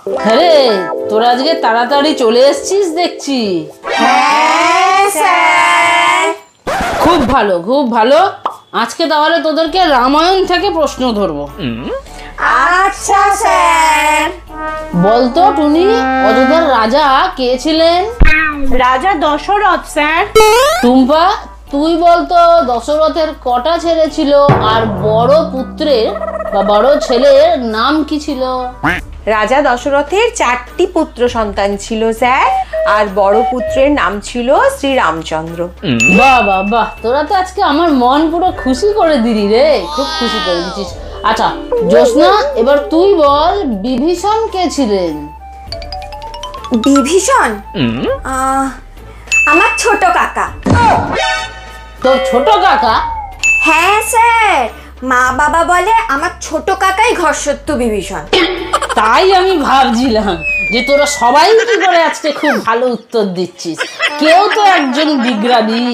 আরে তোরা আজকে তাড়াতাড়ি চলে এসেছিস দেখছি। হ্যাঁ স্যার। খুব ভালো, খুব ভালো। আজকে তাহলে তোদেরকে রামায়ণ থেকে প্রশ্ন ধরবো। আচ্ছা স্যার। বলতো টুনি, অযোধ্যার রাজা কে ছিলেন? রাজা দশরথ স্যার। টুম্পা, তুই বলতো দশরথের কটা ছেলে ছিল আর বড় পুত্রের বা বড় ছেলের নাম কি ছিল? রাজা দশরথের 4টি পুত্র সন্তান ছিল স্যার, আর বড় পুত্রের নাম ছিল শ্রী রামচন্দ্র। বাহ বাহ বাহ, তোরা তো আজকে আমার মন পুরো খুশি করে দিলি রে, খুব খুশি করে দিচ্ছিস। আচ্ছা জ্যোৎস্না, এবার তুই বল বিভীষণ কে ছিলেন? বিভীষণ আমার ছোট কাকা। তোর ছোট কাকা? হ্যাঁ স্যার, মা বাবা বলে আমার ছোট কাকাই ঘরসত্য বিভীষণ। তাই আমি ভাবছিলাম যে তোরা সবাই কি করে আজকে খুব ভালো উত্তর দিচ্ছিস, কেউ তো একজন বিজ্ঞানী।